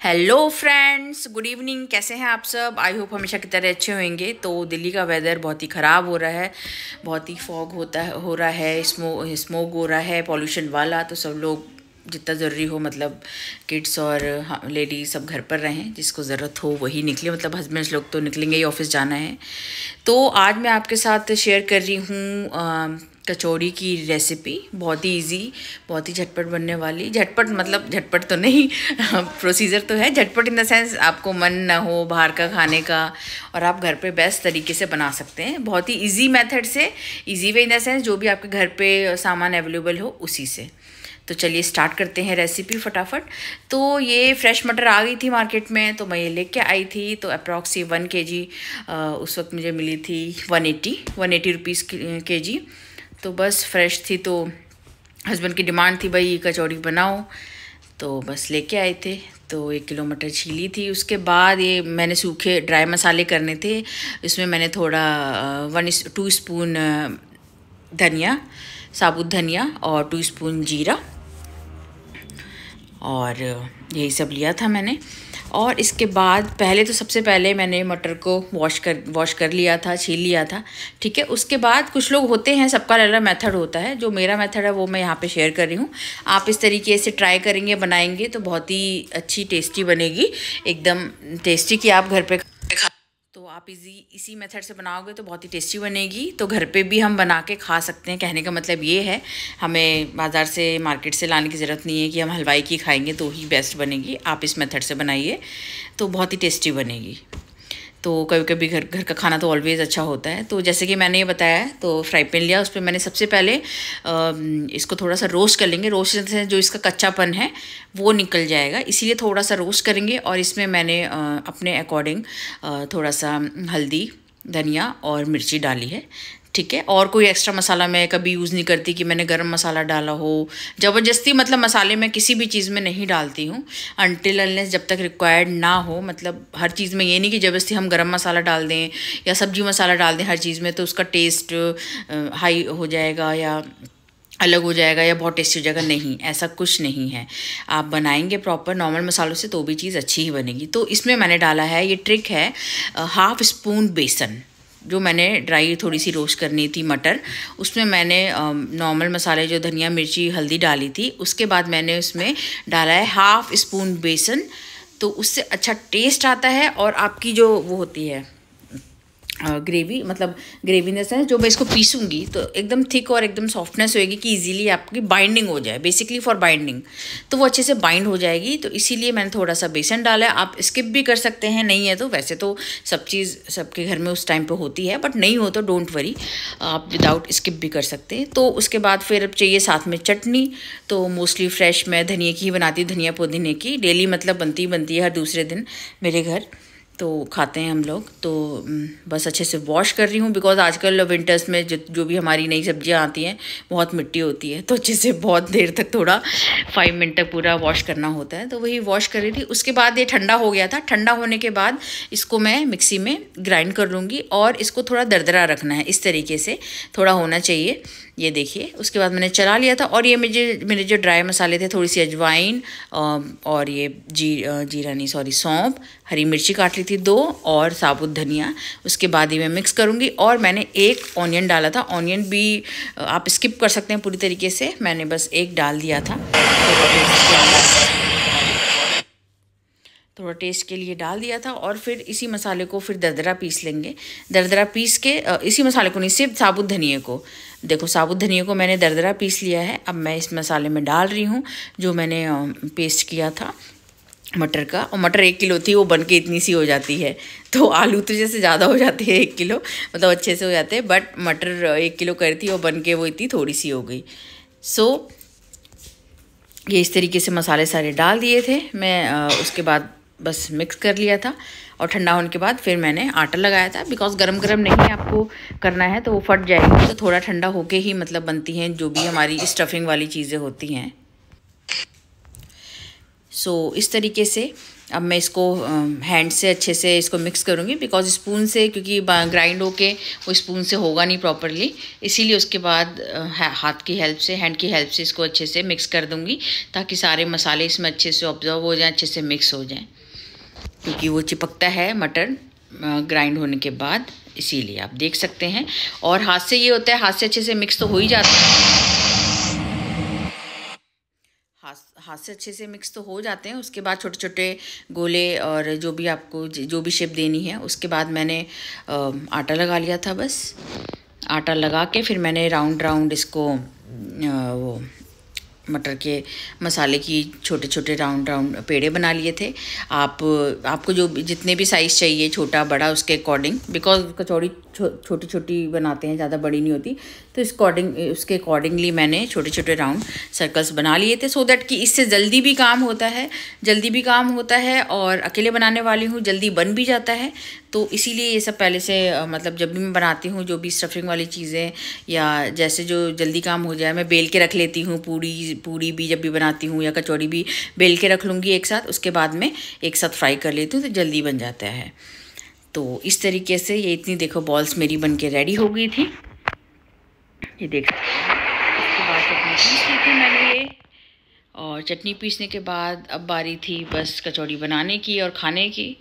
Hello friends, good evening. कैसे हैं आप सब? आई होप हमेशा की तरह अच्छे होंगे। तो दिल्ली का वेदर बहुत ही ख़राब हो रहा है, बहुत ही फॉग हो रहा है, स्मोक हो रहा है, पॉल्यूशन वाला। तो सब लोग जितना ज़रूरी हो, मतलब किड्स और लेडीज सब घर पर रहें, जिसको ज़रूरत हो वही निकले। मतलब हस्बैंड्स लोग तो निकलेंगे ही, ऑफिस जाना है। तो आज मैं आपके साथ शेयर कर रही हूँ कचौड़ी की रेसिपी। बहुत ही इजी, बहुत ही झटपट बनने वाली। झटपट मतलब झटपट तो नहीं प्रोसीजर तो है झटपट इन द सेंस आपको मन ना हो बाहर का खाने का, और आप घर पे बेस्ट तरीके से बना सकते हैं, बहुत ही इजी मेथड से। Easy way in the sense जो भी आपके घर पे सामान अवेलेबल हो उसी से। तो चलिए स्टार्ट करते हैं रेसिपी फटाफट। तो ये फ्रेश मटर आ गई थी मार्केट में, तो मैं ये लेके आई थी। तो अप्रॉक्सी 1 kg उस वक्त मुझे मिली थी 180 रुपीज़ kg। तो बस फ्रेश थी, तो हस्बैंड की डिमांड थी भाई कचौड़ी बनाओ, तो बस लेके आए थे। तो 1 किलो मटर छीली थी। उसके बाद ये मैंने सूखे ड्राई मसाले करने थे। इसमें मैंने थोड़ा 2 स्पून धनिया, साबुत धनिया, और 2 स्पून जीरा, और यही सब लिया था मैंने। और इसके बाद पहले तो सबसे पहले मैंने मटर को वॉश कर लिया था, छील लिया था, ठीक है। उसके बाद कुछ लोग होते हैं, सबका अलग अलग मेथड होता है। जो मेरा मेथड है वो मैं यहाँ पे शेयर कर रही हूँ। आप इस तरीके से ट्राई करेंगे, बनाएंगे तो बहुत ही अच्छी टेस्टी बनेगी, एकदम टेस्टी कि आप घर पे तो आप इसी मेथड से बनाओगे तो बहुत ही टेस्टी बनेगी। तो घर पे भी हम बना के खा सकते हैं। कहने का मतलब ये है, हमें बाज़ार से मार्केट से लाने की ज़रूरत नहीं है कि हम हलवाई की खाएंगे तो ही बेस्ट बनेगी। आप इस मेथड से बनाइए तो बहुत ही टेस्टी बनेगी। तो कभी कभी घर का खाना तो ऑलवेज़ अच्छा होता है। तो जैसे कि मैंने ये बताया है, तो फ्राई पैन लिया, उस पर मैंने सबसे पहले इसको थोड़ा सा रोस्ट कर लेंगे। रोस्ट से जो इसका कच्चापन है वो निकल जाएगा, इसीलिए थोड़ा सा रोस्ट करेंगे। और इसमें मैंने अपने अकॉर्डिंग थोड़ा सा हल्दी, धनिया और मिर्ची डाली है, ठीक है। और कोई एक्स्ट्रा मसाला मैं कभी यूज़ नहीं करती कि मैंने गरम मसाला डाला हो ज़बरदस्ती। मतलब मसाले मैं किसी भी चीज़ में नहीं डालती हूँ अनटिल अनलेस जब तक रिक्वायर्ड ना हो। मतलब हर चीज़ में ये नहीं कि ज़बरदस्ती हम गरम मसाला डाल दें या सब्जी मसाला डाल दें हर चीज़ में, तो उसका टेस्ट हाई हो जाएगा या अलग हो जाएगा या बहुत टेस्टी हो जाएगा। नहीं, ऐसा कुछ नहीं है। आप बनाएंगे प्रॉपर नॉर्मल मसालों से तो भी चीज़ अच्छी ही बनेगी। तो इसमें मैंने डाला है, ये ट्रिक है, 1/2 स्पून बेसन। जो मैंने ड्राई थोड़ी सी रोस्ट करनी थी मटर, उसमें मैंने नॉर्मल मसाले जो धनिया, मिर्ची, हल्दी डाली थी। उसके बाद मैंने उसमें डाला है 1/2 स्पून बेसन। तो उससे अच्छा टेस्ट आता है, और आपकी जो वो होती है ग्रेवी, मतलब ग्रेवी इन द सेंस जो मैं इसको पीसूँगी तो एकदम थिक और एकदम सॉफ्टनेस होएगी कि इजीली आपकी बाइंडिंग हो जाए, बेसिकली फॉर बाइंडिंग। तो वो अच्छे से बाइंड हो जाएगी। तो इसीलिए मैंने थोड़ा सा बेसन डाला है। आप स्किप भी कर सकते हैं, नहीं है तो। वैसे तो सब चीज़ सबके घर में उस टाइम पे होती है, बट नहीं हो तो डोंट वरी, आप विदाउट स्किप भी कर सकते हैं। तो उसके बाद फिर चाहिए साथ में चटनी। तो मोस्टली फ्रेश मैं धनिया की ही बनाती हूँ, धनिया पुदीने की। डेली मतलब बनती है हर दूसरे दिन मेरे घर, तो खाते हैं हम लोग। तो बस अच्छे से वॉश कर रही हूँ, बिकॉज आजकल विंटर्स में जो भी हमारी नई सब्जियाँ आती हैं बहुत मिट्टी होती है, तो अच्छे से बहुत देर तक, थोड़ा 5 मिनट तक पूरा वॉश करना होता है। तो वही वॉश कर रही थी। उसके बाद ये ठंडा हो गया था। ठंडा होने के बाद इसको मैं मिक्सी में ग्राइंड कर लूँगी, और इसको थोड़ा दरदरा रखना है, इस तरीके से थोड़ा होना चाहिए। ये देखिए, उसके बाद मैंने चला लिया था। और ये मेरे जो ड्राई मसाले थे, थोड़ी सी अजवाइन, और ये जीरा नहीं, सॉरी, सौंफ, हरी मिर्ची काट ली थी 2, और साबुत धनिया। उसके बाद ही मैं मिक्स करूँगी। और मैंने 1 ऑनियन डाला था। ऑनियन भी आप स्किप कर सकते हैं पूरी तरीके से, मैंने बस 1 डाल दिया था। थोड़ा टेस्ट के लिए डाल दिया था। और फिर इसी मसाले को फिर दरदरा पीस लेंगे। दरदरा पीस के इसी मसाले को नहीं, सिर्फ साबुत धनिया को, देखो साबुत धनिया को मैंने दरदरा पीस लिया है। अब मैं इस मसाले में डाल रही हूँ जो मैंने पेस्ट किया था मटर का। और मटर 1 किलो थी, वो बन के इतनी सी हो जाती है। तो आलू तो जैसे ज़्यादा हो जाते हैं 1 किलो, मतलब अच्छे से हो जाते हैं, बट मटर 1 किलो करी थी, वो बन के वो इतनी थोड़ी सी हो गई। सो ये इस तरीके से मसाले सारे डाल दिए थे मैं। उसके बाद बस मिक्स कर लिया था। और ठंडा होने के बाद फिर मैंने आटा लगाया था, बिकॉज गरम गरम नहीं आपको करना है तो वो फट जाएगी। तो थोड़ा ठंडा होके ही मतलब बनती हैं जो भी हमारी स्टफिंग वाली चीज़ें होती हैं। सो इस तरीके से अब मैं इसको हैंड से अच्छे से इसको मिक्स करूँगी, बिकॉज स्पून से, क्योंकि ग्राइंड होके वो स्पून से होगा नहीं प्रॉपरली, इसीलिए उसके बाद हाथ की हेल्प से, हैंड की हेल्प से इसको अच्छे से मिक्स कर दूँगी, ताकि सारे मसाले इसमें अच्छे से ऑब्जर्व हो जाएं, अच्छे से मिक्स हो जाएं, क्योंकि वो चिपकता है मटर ग्राइंड होने के बाद, इसीलिए आप देख सकते हैं। और हाथ से ये होता है, हाथ से अच्छे से मिक्स तो हो ही जाता है, हाथ से अच्छे से मिक्स तो हो जाते हैं। उसके बाद छोटे छोटे गोले और जो भी आपको जो भी शेप देनी है, उसके बाद मैंने आटा लगा लिया था। बस आटा लगा के फिर मैंने राउंड राउंड इसको वो मटर के मसाले की छोटे छोटे राउंड राउंड पेड़े बना लिए थे। आपको जो जितने भी साइज़ चाहिए, छोटा बड़ा, उसके अकॉर्डिंग, बिकॉज कचौड़ी छोटी छोटी बनाते हैं, ज़्यादा बड़ी नहीं होती, तो उसके अकॉर्डिंगली मैंने छोटे छोटे राउंड सर्कल्स बना लिए थे, सो दैट कि इससे जल्दी भी काम होता है और अकेले बनाने वाली हूँ, जल्दी बन भी जाता है। तो इसीलिए ये सब पहले से मतलब जब भी मैं बनाती हूँ जो भी स्टफिंग वाली चीज़ें या जैसे जो जल्दी काम हो जाए, मैं बेल के रख लेती हूँ। पूड़ी भी जब भी बनाती हूँ या कचौड़ी भी बेल के रख लूँगी एक साथ, उसके बाद में एक साथ फ्राई कर लेती हूँ, तो जल्दी बन जाता है। तो इस तरीके से ये इतनी देखो बॉल्स मेरी बन के रेडी हो गई थी, ये देख सकते हैं। उसके बाद चटनी पीस ली थी मैंने ये, और चटनी पीसने के बाद अब बारी थी बस कचौड़ी बनाने की और खाने की।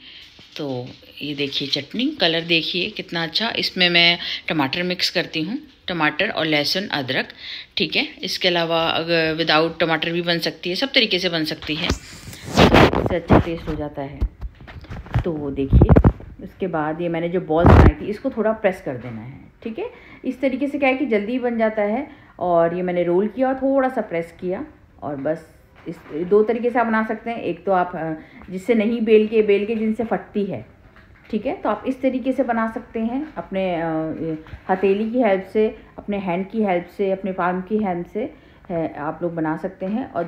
तो ये देखिए चटनी, कलर देखिए कितना अच्छा। इसमें मैं टमाटर मिक्स करती हूँ, टमाटर और लहसुन अदरक, ठीक है। इसके अलावा अगर विदाउट टमाटर भी बन सकती है, सब तरीके से बन सकती है, तो इससे अच्छा टेस्ट हो जाता है। तो वो देखिए, उसके बाद ये मैंने जो बॉल्स बनाई थी, इसको थोड़ा प्रेस कर देना है, ठीक है। इस तरीके से क्या है कि जल्दी बन जाता है। और ये मैंने रोल किया और थोड़ा सा प्रेस किया, और बस इस दो तरीके से आप बना सकते हैं। एक तो आप जिससे नहीं बेल के जिनसे फटती है, ठीक है, तो आप इस तरीके से बना सकते हैं, अपने हथेली की हेल्प से, अपने हैंड की हेल्प से, अपने पाम की हेल्प से आप लोग बना सकते हैं। और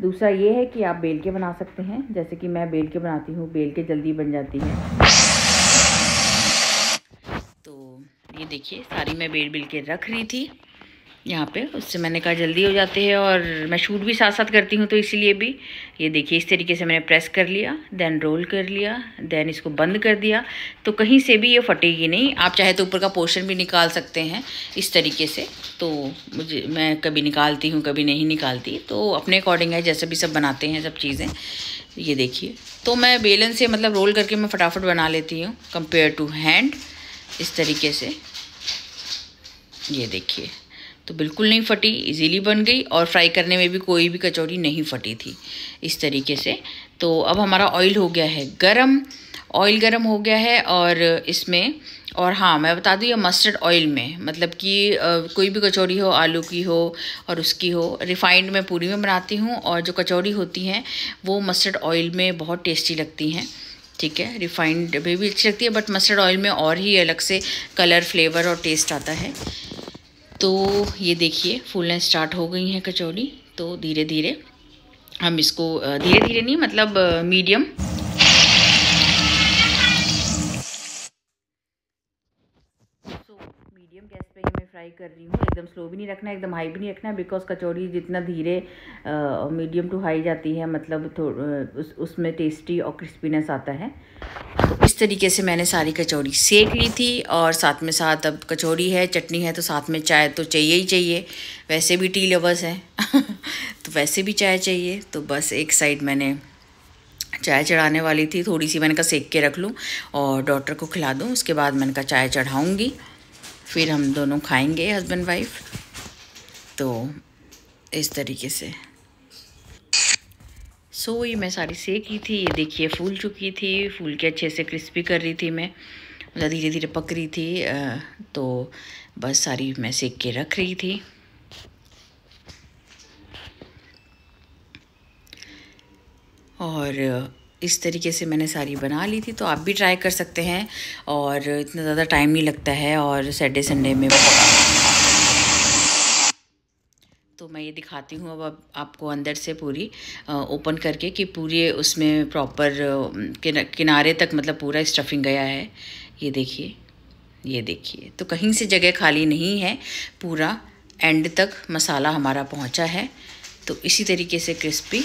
दूसरा ये है कि आप बेल के बना सकते हैं, जैसे कि मैं बेल के बनाती हूँ, बेल के जल्दी बन जाती है। तो ये देखिए सारी मैं बेल के रख रही थी यहाँ पे, उससे मैंने कहा जल्दी हो जाते हैं, और मैं शूट भी साथ साथ करती हूँ, तो इसीलिए भी ये देखिए इस तरीके से मैंने प्रेस कर लिया, देन रोल कर लिया, देन इसको बंद कर दिया, तो कहीं से भी ये फटेगी नहीं। आप चाहे तो ऊपर का पोर्शन भी निकाल सकते हैं इस तरीके से। तो मैं कभी निकालती हूँ, कभी नहीं निकालती, तो अपने अकॉर्डिंग है, जैसे भी सब बनाते हैं सब चीज़ें। ये देखिए, तो मैं बेलन से मतलब रोल करके मैं फटाफट बना लेती हूँ कंपेयर टू हैंड, इस तरीके से। ये देखिए, तो बिल्कुल नहीं फटी, इजीली बन गई, और फ्राई करने में भी कोई भी कचौड़ी नहीं फटी थी इस तरीके से। तो अब हमारा ऑयल हो गया है गरम, ऑयल गरम हो गया है, और इसमें, और हाँ मैं बता दूँ, ये मस्टर्ड ऑयल में, मतलब कि कोई भी कचौड़ी हो, आलू की हो और उसकी हो, रिफाइंड में पूरी में बनाती हूँ, और जो कचौड़ी होती हैं वो मस्टर्ड ऑयल में बहुत टेस्टी लगती हैं, ठीक है। रिफाइंड में भी अच्छी लगती है, बट मस्टर्ड ऑयल में और ही अलग से कलर, फ्लेवर और टेस्ट आता है। तो ये देखिए फूलने स्टार्ट हो गई हैं कचौड़ी। तो धीरे धीरे हम इसको, धीरे धीरे नहीं मतलब मीडियम गैस पे ही मैं फ्राई कर रही हूँ। एकदम स्लो भी नहीं रखना, एकदम हाई भी नहीं रखना, बिकॉज कचौड़ी जितना धीरे मीडियम टू हाई जाती है, मतलब उसमें टेस्टी और क्रिस्पीनेस आता है। तो इस तरीके से मैंने सारी कचौड़ी सेक ली थी, और साथ में साथ अब कचौड़ी है, चटनी है, तो साथ में चाय तो चाहिए ही चाहिए। वैसे भी टी लवर्स हैं तो वैसे भी चाय चाहिए। तो बस एक साइड मैंने चाय चढ़ाने वाली थी, थोड़ी सी मैंने कहा सेक के रख लूँ और डॉटर को खिला दूँ। उसके बाद मैंने कहा चाय चढ़ाऊँगी, फिर हम दोनों खाएंगे, हस्बैंड वाइफ। तो इस तरीके से ये मैं सारी सेकी थी। ये देखिए फूल चुकी थी, फूल के अच्छे से क्रिस्पी कर रही थी मैं, मतलब धीरे धीरे पक रही थी। तो बस सारी मैं सेक के रख रही थी। और इस तरीके से मैंने सारी बना ली थी। तो आप भी ट्राई कर सकते हैं, और इतना ज़्यादा टाइम नहीं लगता है, और सैटरडे संडे में। तो मैं ये दिखाती हूँ अब आपको अंदर से पूरी ओपन करके कि पूरी उसमें प्रॉपर किनारे तक मतलब पूरा स्टफिंग गया है। ये देखिए, ये देखिए, तो कहीं से जगह खाली नहीं है, पूरा एंड तक मसाला हमारा पहुँचा है। तो इसी तरीके से क्रिस्पी।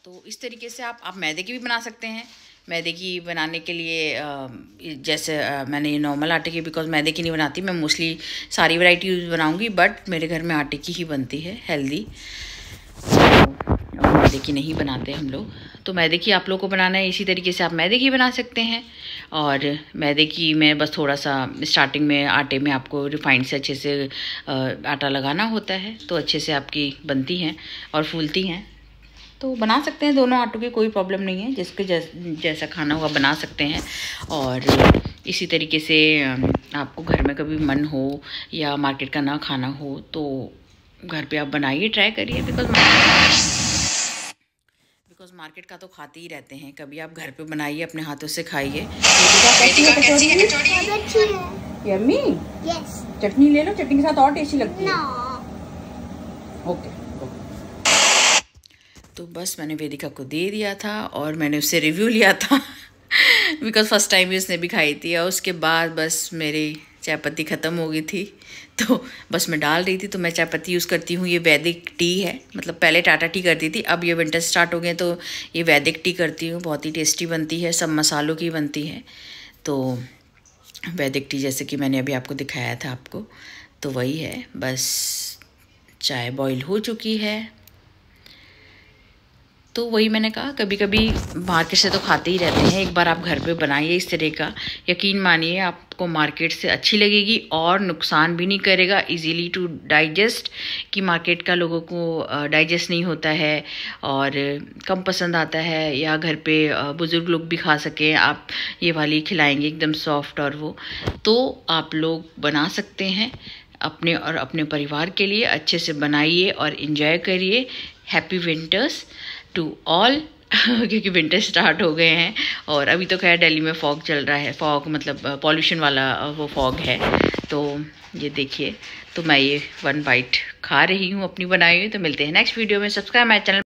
तो इस तरीके से आप मैदे की भी बना सकते हैं। मैदे की बनाने के लिए जैसे मैंने ये नॉर्मल आटे की, बिकॉज मैदे की नहीं बनाती मैं, मोस्टली सारी वैरायटी यूज़ बनाऊंगी, बट मेरे घर में आटे की ही बनती है हेल्दी, और मैदे की नहीं बनाते हम लोग। तो मैदे की आप लोग को बनाना है, इसी तरीके से आप मैदे की बना सकते हैं। और मैदे की मैं बस थोड़ा सा स्टार्टिंग में आटे में आपको रिफाइंड से अच्छे से आटा लगाना होता है, तो अच्छे से आपकी बनती हैं और फूलती हैं। तो बना सकते हैं दोनों आटों की, कोई प्रॉब्लम नहीं है, जिसके जैसा खाना होगा बना सकते हैं। और इसी तरीके से आपको घर में कभी मन हो या मार्केट का ना खाना हो तो घर पे आप बनाइए, ट्राई करिए, बिकॉज मार्केट का तो खाते ही रहते हैं। कभी आप घर पे बनाइए, अपने हाथों से खाइए। Yummy, yes. चटनी ले लो, चटनी के साथ और टेस्टी लगती है। ओके। तो बस मैंने वेदिका को दे दिया था और मैंने उससे रिव्यू लिया था बिकॉज फर्स्ट टाइम भी उसने भी खाई थी। और उसके बाद बस मेरी चाय पत्ती ख़त्म हो गई थी, तो बस मैं डाल रही थी। तो मैं चाय पत्ती यूज़ करती हूँ, ये वैदिक टी है, मतलब पहले टाटा टी करती थी, अब ये विंटर स्टार्ट हो गए तो ये वैदिक टी करती हूँ। बहुत ही टेस्टी बनती है, सब मसालों की बनती है। तो वैदिक टी जैसे कि मैंने अभी आपको दिखाया था आपको, तो वही है। बस चाय बॉईल हो चुकी है। तो वही मैंने कहा, कभी कभी मार्केट से तो खाते ही रहते हैं, एक बार आप घर पे बनाइए इस तरह का, यकीन मानिए आपको मार्केट से अच्छी लगेगी और नुकसान भी नहीं करेगा, इजीली टू डाइजेस्ट, कि मार्केट का लोगों को डाइजेस्ट नहीं होता है और कम पसंद आता है, या घर पे बुज़ुर्ग लोग भी खा सकें, आप ये वाली खिलाएंगे एकदम सॉफ्ट और वो, तो आप लोग बना सकते हैं अपने और अपने परिवार के लिए। अच्छे से बनाइए और इन्जॉय करिए। हैप्पी विंटर्स टू ऑल क्योंकि विंटर स्टार्ट हो गए हैं और अभी तो खैर दिल्ली में फॉग चल रहा है, फॉग मतलब पॉल्यूशन वाला वो फॉग है। तो ये देखिए, तो मैं ये 1 बाइट खा रही हूँ अपनी बनाई हुई। तो मिलते हैं नेक्स्ट वीडियो में। Subscribe my channel.